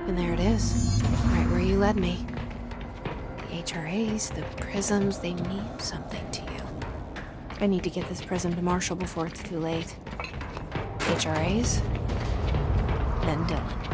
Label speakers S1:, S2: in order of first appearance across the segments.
S1: And there it is, right where you led me. The HRAs, the prisms, they mean something to you. I need to get this prism to Marshall before it's too late. HRAs, then Dylan.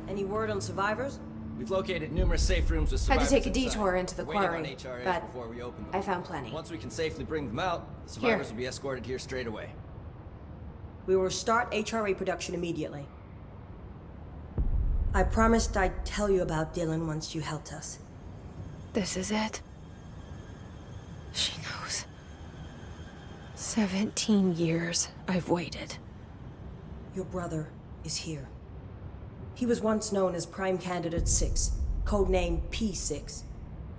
S2: Any word on survivors?
S3: We've located numerous safe rooms with
S1: Had to
S3: survivors
S1: take a
S3: inside.
S1: detour into the
S3: We're waiting
S1: quarry,
S3: on HRAs
S1: but
S3: before we open them.
S1: I found plenty.
S3: Once we can safely bring them out, the survivors will be escorted here straight away.
S2: We will start HRA production immediately. I promised I'd tell you about Dylan once you helped us.
S1: This is it. She knows. 17 years I've waited.
S2: Your brother is here. He was once known as Prime Candidate 6, codenamed P6.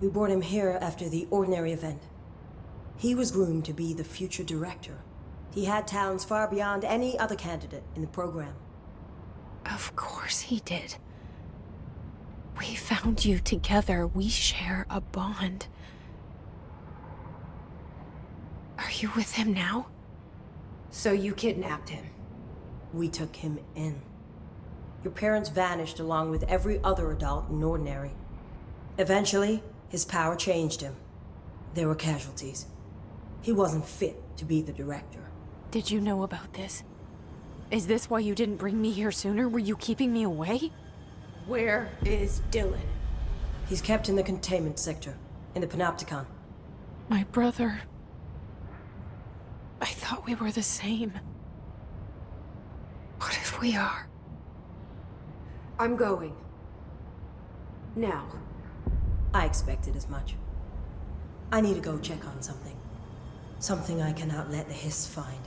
S2: We brought him here after the Ordinary event. He was groomed to be the future director. He had talents far beyond any other candidate in the program.
S1: Of course he did. We found you together. We share a bond. Are you with him now? So you kidnapped him?
S2: We took him in. Your parents vanished along with every other adult in Ordinary. Eventually, his power changed him. There were casualties. He wasn't fit to be the director.
S1: Did you know about this? Is this why you didn't bring me here sooner? Were you keeping me away? Where is Dylan?
S2: He's kept in the containment sector, in the Panopticon.
S1: My brother. I thought we were the same. What if we are? I'm going. Now.
S2: I expected as much. I need to go check on something. Something I cannot let the Hiss find.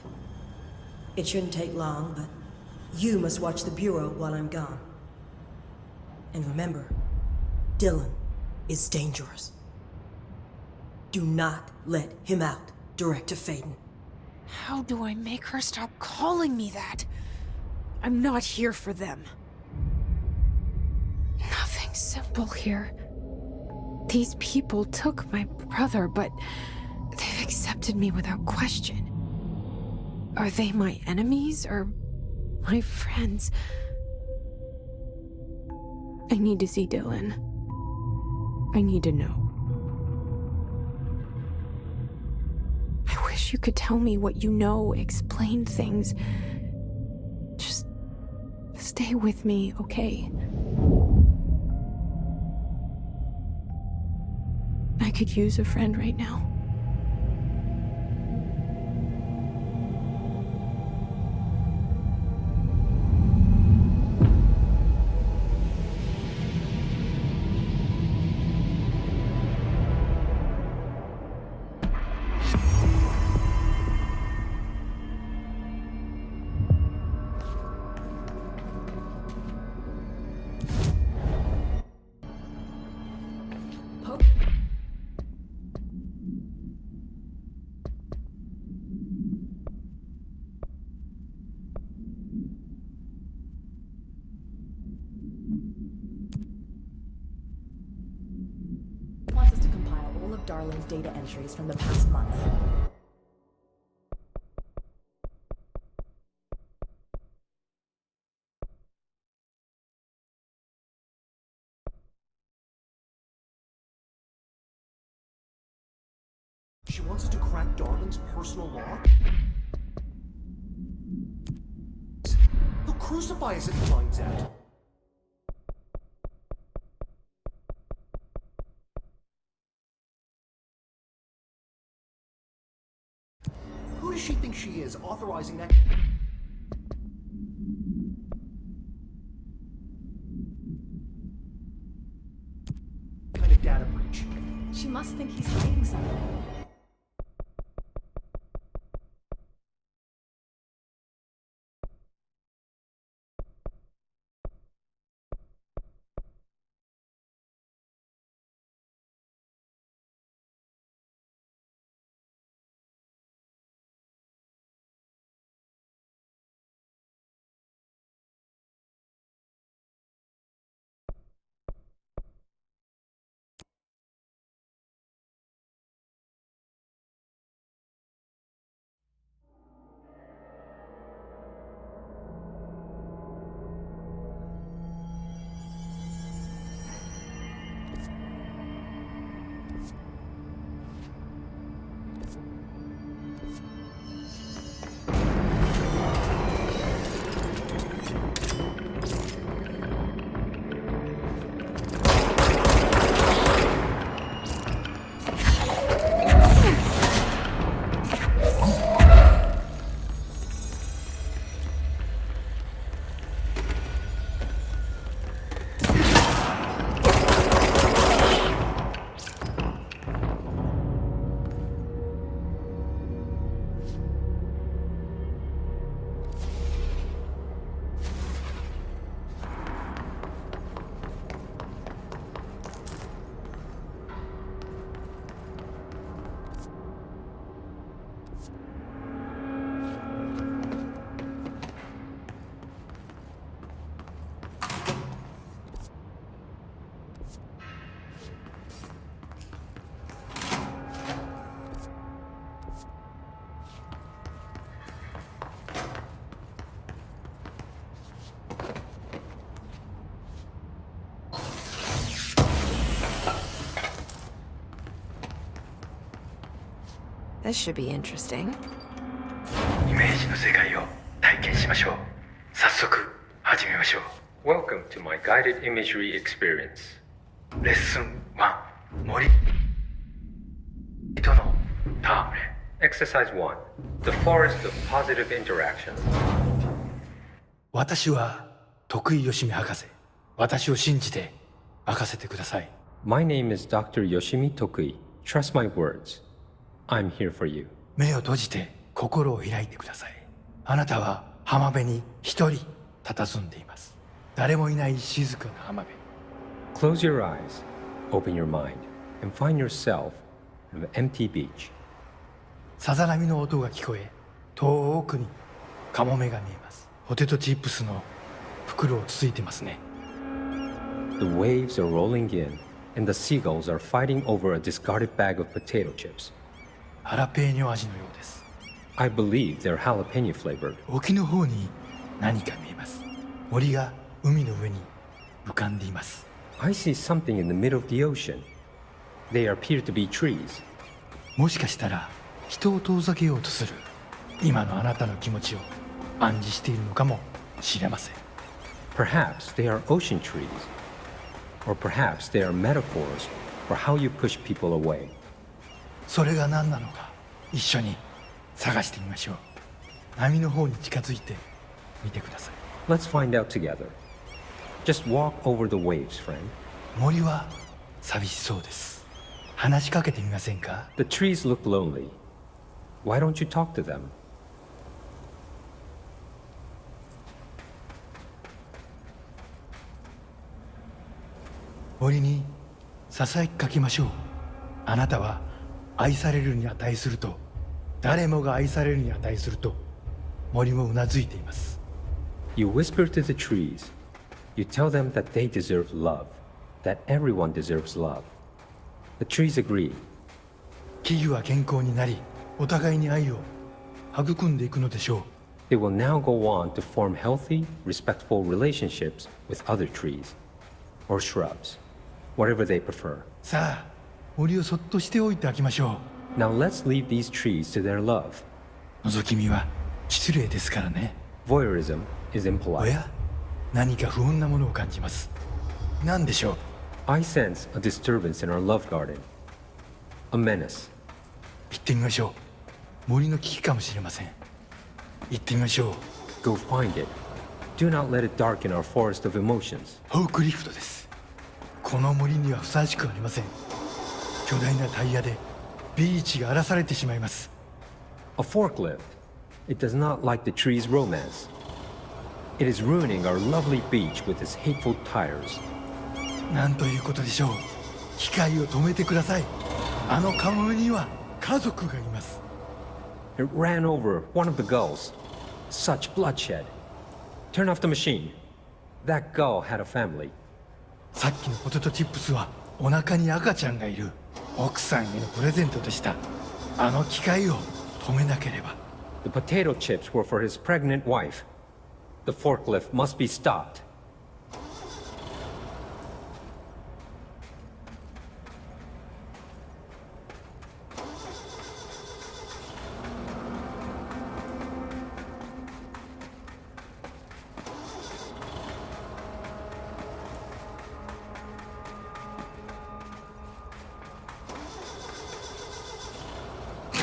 S2: It shouldn't take long, but you must watch the Bureau while I'm gone. And remember, Dylan is dangerous. Do not let him out, Director Faden.
S1: How do I make her stop calling me that? I'm not here for them. Nothing simple here. These people took my brother, but they've accepted me without question. Are they my enemies or my friends? I need to see Dylan. I need to know. I wish you could tell me what you know, explain things. Just stay with me, okay? I could use a friend right now.
S4: Wants us to compile all of Darling's data entries from the past month.
S5: She wants us to crack Darling's personal log? He'll crucify us if he finds out. Who does she think she is, authorizing that? Kind of data breach.
S4: She must think he's hiding something.
S1: This should be interesting.
S6: イメージの世界を体験しましょう。早速始めましょう。Welcome to my guided imagery experience. レッスン1、森との戯れ。Exercise 1. The forest of positive interaction.
S7: 私は徳井義美博士。私を信じて任せてください。
S6: My name is Dr. Yoshimi Tokui. Trust my words. I'm here for you.
S7: 目を閉じて心を開いてください。あなたは浜辺に一人佇んでいます。誰もいない静かな浜辺。
S6: Close your eyes, open your mind, and find yourself on an empty beach.
S7: さざ波の音が聞こえ、遠くにカモメが見えます。ポテトチップスの袋をつついてますね。
S6: The waves are rolling in, and the seagulls are fighting over a discarded bag of potato chips.
S7: ハラペーニョ味のようです。
S6: I believe they're jalapeno flavored.
S7: 沖の方に何か見えます。森が海の上に浮かんでいます。
S6: I see something in the middle of the ocean. They appear to be trees.
S7: もしかしたら人を遠ざけようとする今のあなたの気持ちを暗示しているのかもしれません。
S6: Perhaps they are ocean trees. Or perhaps they are metaphors for how you push people away.
S7: それが何なのか一緒に探してみましょう。波の方に近づいてみてください。
S6: Let's find out together. Just walk over the waves, friend.
S7: 森は寂しそうです。話しかけてみませんか？
S6: The trees look lonely. Why don't you talk to them?
S7: 森にささやきかけましょう。あなたは愛されるに値すると、誰もが愛されるに値すると、森もうなずいています。
S6: You whisper to the trees. You tell them that they deserve love, that everyone deserves love. The trees agree.
S7: 木々は健康になり、お互いに愛を育んでいくのでしょう。
S6: They will now go on to form healthy, respectful relationships with other trees or shrubs, whatever they prefer.
S7: さあ、森をそっとしておいてあげましょ
S6: Now let's leave these trees to their love.
S7: う。覗き見は失礼ですからね。
S6: Voyeurism is
S7: お
S6: impolite.
S7: や、何か不穏なものを感じます。何でしょう。
S6: I sense a disturbance in our love garden. A menace.
S7: 行ってみましょう。森の危機かもしれません。行ってみましょう。
S6: Go find it. Do not let it darken our forest of emotions.
S7: フォークリフトです。この森にはふさわしくありません。巨大なタイヤでビーチが荒らされてしまいます。
S6: A forklift. It does not like the tree's romance. It is ruining our lovely beach with its hateful tires.
S7: なんということでしょう。機械を止めてください。あのカモメには家族がいます。
S6: It ran over one of the gulls. Such bloodshed. Turn off the machine. That gull had a family.
S7: さっきのポテトチップスはお腹に赤ちゃんがいる奥さんへのプレゼントでした。あの機械を止めなければ。
S6: The potato chips were for his pregnant wife. The forklift must be stopped.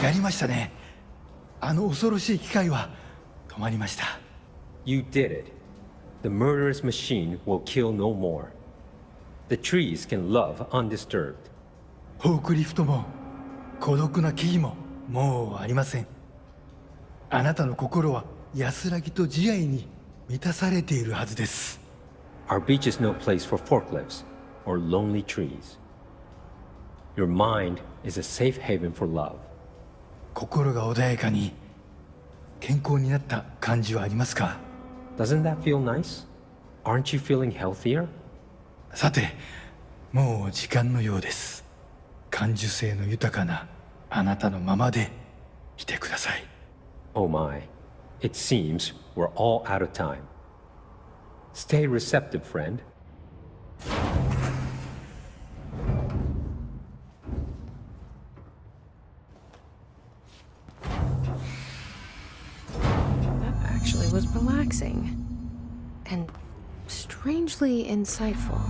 S7: やりましたね。あの恐ろしい機械は止まりました。
S6: You did it. The murderous machine will kill no more. The trees can love undisturbed.
S7: フォークリフトも孤独な木々ももうありません。あなたの心は安らぎと慈愛に満たされているはずです。
S6: Our beach is no place for forklifts or lonely trees. Your mind is a safe haven for love.
S7: 心が穏やかに健康になった感じはありますか？
S6: Doesn't that feel nice? Aren't you feeling healthier?
S7: さて、もう時間のようです。感受性の豊かなあなたのままでいてください。
S6: Oh my, it seems we're all out of time. Stay receptive, friend.
S1: relaxing and strangely insightful.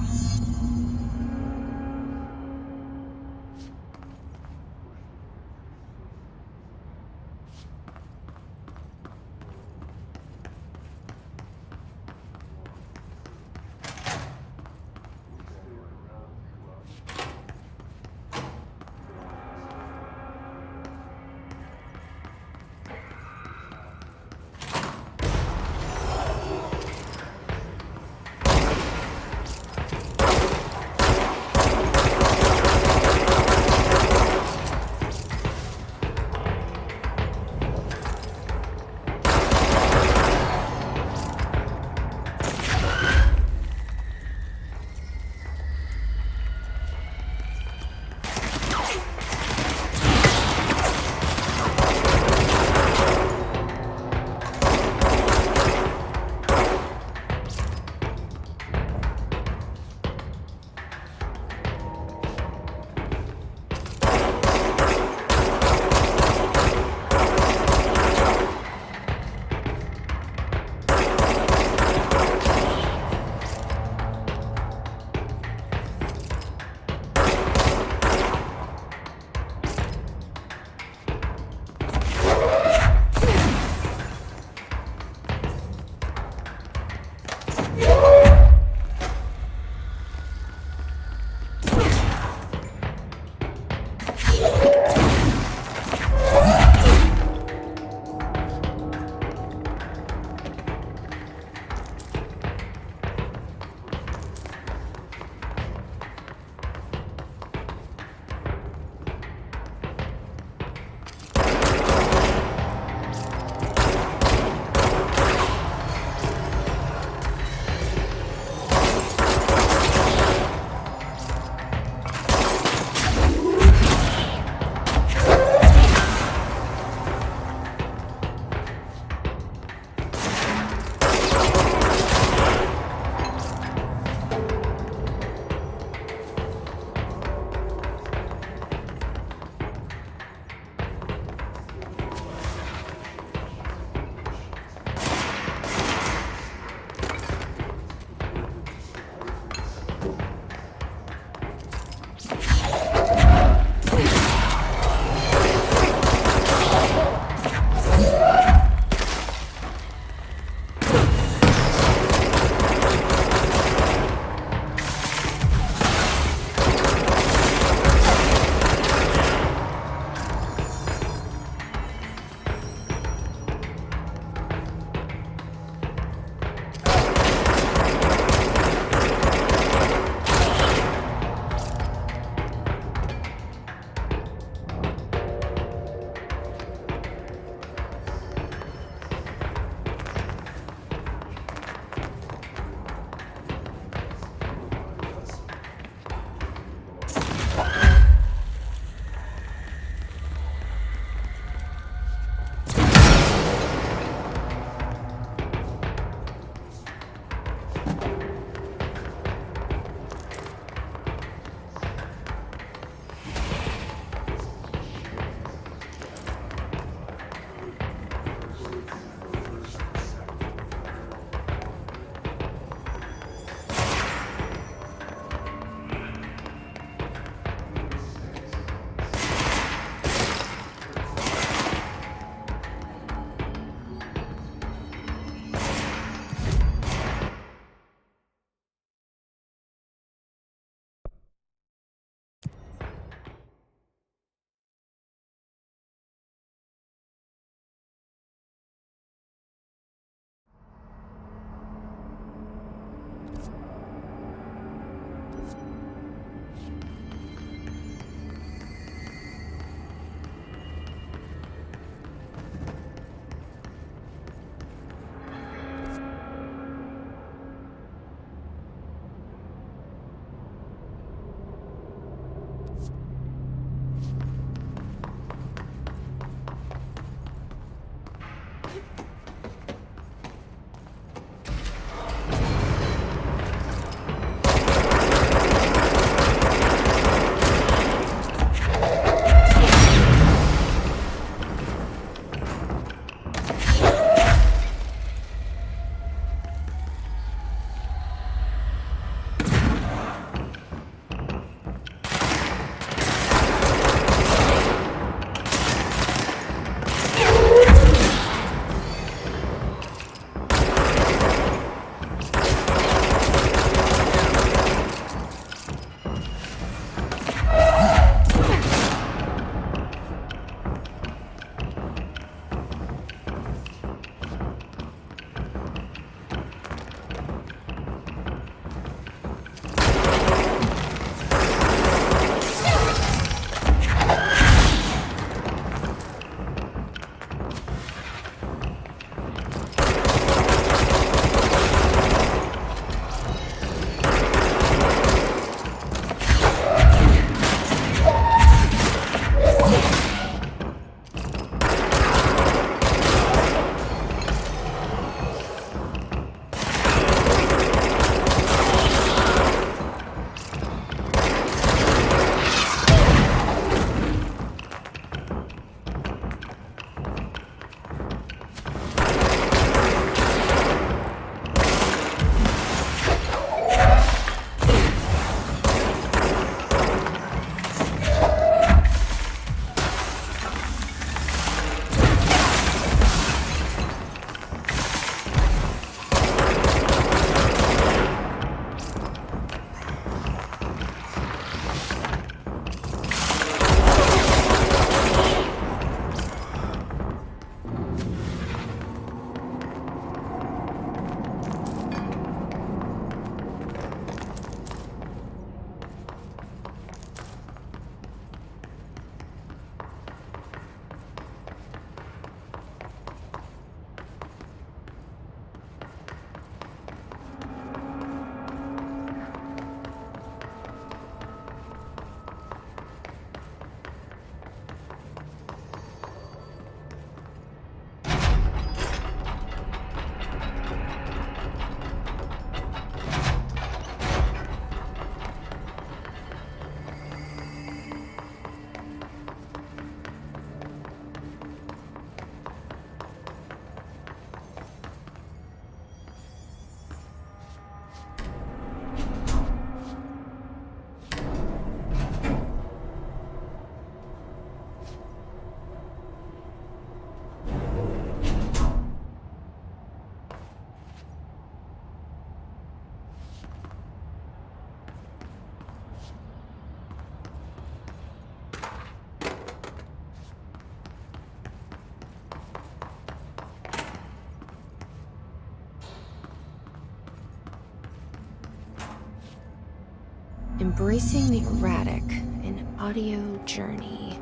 S1: Embracing the erratic, an audio journey.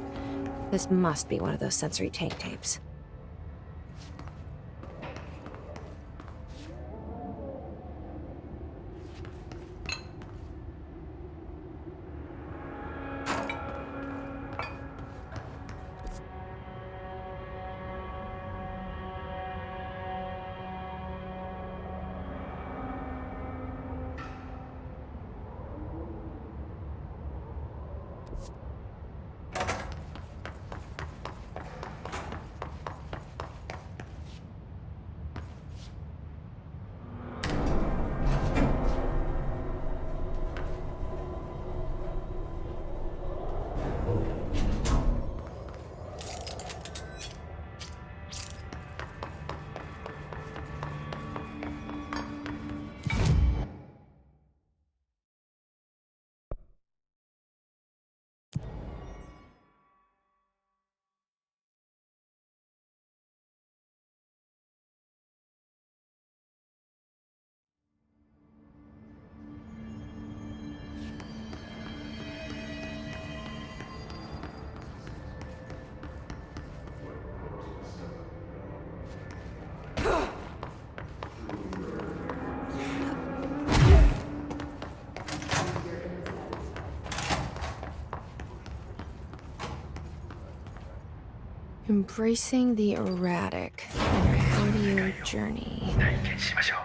S1: This must be one of those sensory tank tapes. Embracing the erratic, an audio journey.
S6: 体験しましょ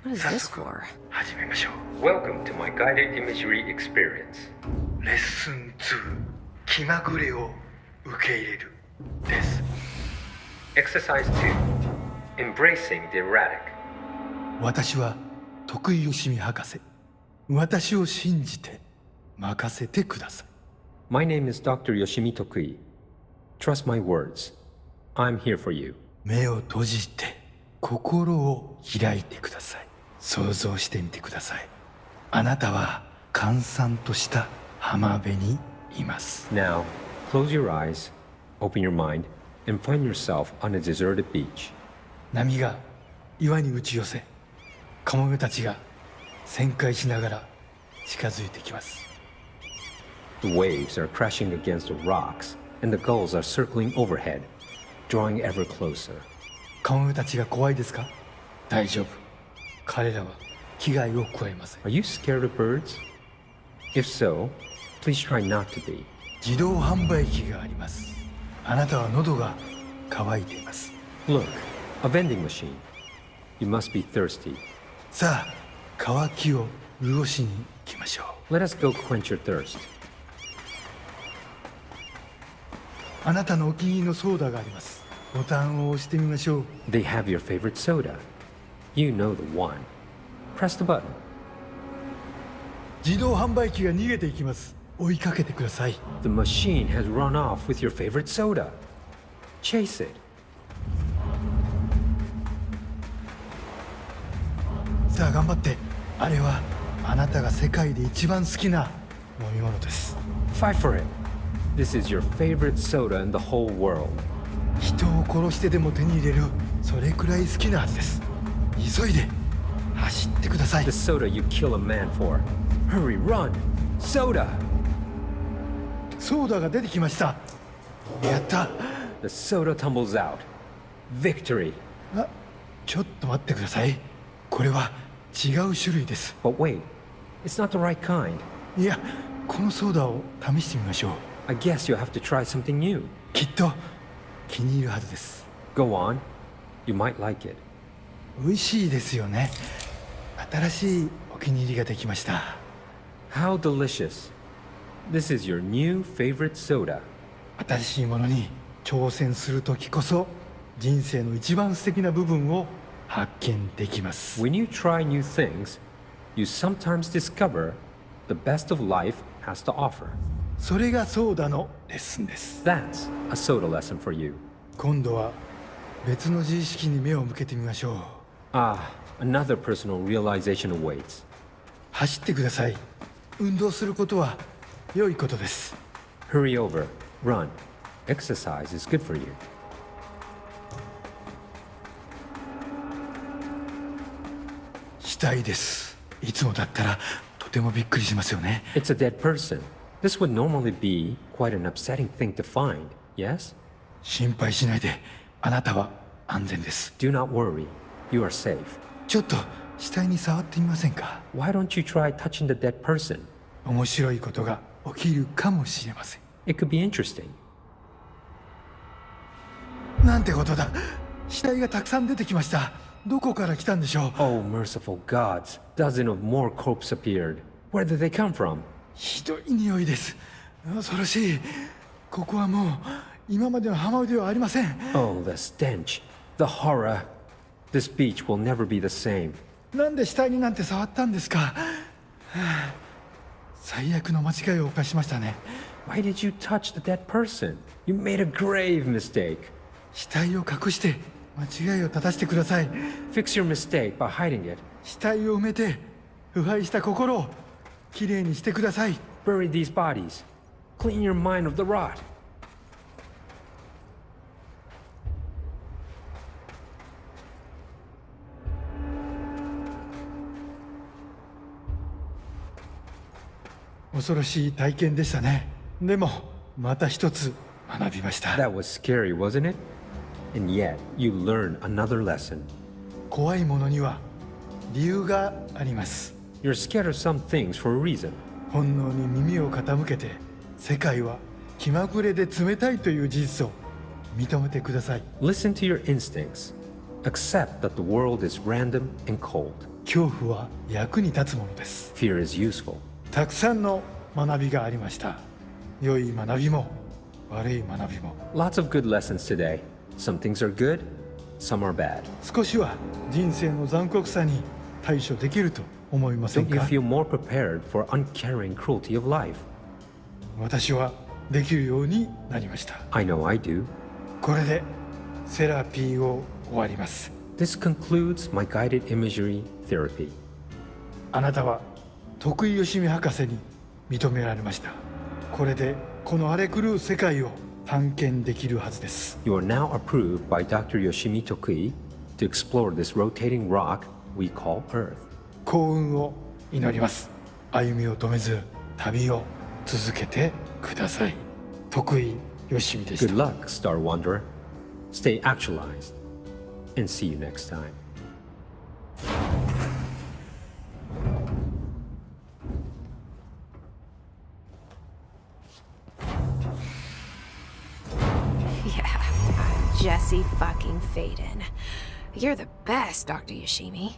S6: う。
S1: What is this for?
S6: 始めましょう。Welcome to my guided imagery experience. レッスン2、気まぐれを受け入れるです。Exercise 2, Embracing the erratic.
S7: 私は徳井義美博士。私を信じて任せてください。
S6: My name is Dr. Yoshimi Tokui. Trust my words. I'm here for you.
S7: 目を閉じて心を開いてください。想像してみてください。あなたは閑散とした浜辺にいます。
S6: Now, close your eyes, open your mind, and find yourself on a deserted beach.
S7: 波が岩に打ち寄せ、カモメたちが旋回しながら近づいてきます。
S6: The waves are crashing against the rocks, and the gulls are circling overhead, drawing ever closer.
S7: カモメたちが怖いですか？大丈夫。彼らは危害を加えません。
S6: Are you scared of birds? If so, please try not to be.
S7: 自動販売機があります。あなたは喉が渇いています。
S6: Look, a vending machine. You must be thirsty.
S7: さあ、渇きを潤しに行きましょう。
S6: Let us go quench your thirst.
S7: あなたのお気に入りのソーダがあります。ボタンを押してみましょう。
S6: They have your favorite soda. You know the one. Press the button.
S7: 自動販売機が逃げていきます。追いかけてください。
S6: The machine has run off with your favorite soda. Chase it.
S7: さあ頑張って。あれはあなたが世界で一番好きな飲み物です。
S6: Fight for it. This is your favorite soda in the whole world.
S7: 人を殺してでも手に入れる、それくらい好きなはずです。急いで走ってください。
S6: The soda you kill a man for. Hurry, run! Soda!
S7: ソーダが出てきました。やった。
S6: The soda tumbles out. Victory.
S7: あ、ちょっと待ってください。これは違う種類です。
S6: But wait, it's not the right kind.
S7: いや、このソーダを試してみましょう。
S6: I guess you'll have to try something new.
S7: きっと気に入るはずです。
S6: Go on. You might like it.
S7: 美味しいですよね。新しいお気に入りができました。
S6: How delicious. This is your new favorite soda.
S7: 新しいものに挑戦するときこそ人生の一番素敵な部分を発見できます。
S6: When you try new things, you sometimes discover the best of life has to offer.
S7: それがソーダのレッスンです。
S6: That's a soda lesson for you.
S7: 今度は別の自意識に目を向けてみましょう。
S6: Ah, another personal realization awaits.
S7: 走ってください。運動することは良いことです。
S6: Hurry over. Run. Exercise is good for you.
S7: したいです。いつもだったらととてもびっくりしますよね。
S6: It's a dead person. This would normally be quite an upsetting thing to find, yes?
S7: 心配しないで、あなたは安全です。
S6: Do not worry. You are safe.
S7: ちょっと死体に触ってみませんか？
S6: Why don't you try touching the dead person?
S7: 面白いことが起きるかもしれません。
S6: It could be interesting.
S7: なんてことだ。死体がたくさん出てきました。どこから来たんでしょう。
S6: Oh, merciful gods. Dozen of more corpses appeared. Where did they come from?
S7: ひどい匂いです。恐ろしい。ここはもう今までの浜辺ではありません。
S6: Oh, the stench. The horror. This beach will never be the same.
S7: なんで死体になんて触ったんですか。はあ、最悪の間違いを犯しましたね。
S6: Why did you touch the dead person? You made a grave mistake.
S7: 死体を隠して間違いを正してください。
S6: Fix your mistake by hiding it.
S7: 死体を埋めて腐敗した心をきれいにしてください。
S6: Bury these bodies. Clean your mind of the rot.
S7: 恐ろしい体験でしたね。でもまた一つ学びました。
S6: That was scary, wasn't it? And yet, you learned another lesson.
S7: 怖いものには理由があります。
S6: You're scared of some things for a reason.
S7: 本能に耳を傾けて、世界は気まぐれで冷たいという事実を認めてください。
S6: Listen to your instincts. Accept that the world is random and cold.
S7: 恐怖は役に立つものです。
S6: Fear is useful.
S7: たくさんの学びがありました。良い学びも悪い学びも。
S6: Lots of good lessons today. Some things are good, some are bad.
S7: 少しは人生の残酷さに対処できると思いません
S6: Don't you
S7: か。
S6: feel more prepared for uncaring cruelty of life?
S7: 私はできるようになりました。
S6: I know I do.
S7: これでセラピーを終わります。
S6: This concludes my guided imagery therapy.
S7: あなたは徳井義美博士に認められました。これでこの荒れ狂う世界を探検できるはずです。
S6: You are now approved by Dr. Yoshimi Tokui to explore this rotating rock we call Earth.
S7: 幸運を祈ります。歩みを止めず旅を続けてください。徳井義美でし
S6: Good
S7: た。
S6: luck, Star Wanderer. Stay actualized. And see you next time.
S1: Yeah, I'm Jesse fucking Faden. You're the best, Dr. Yoshimi.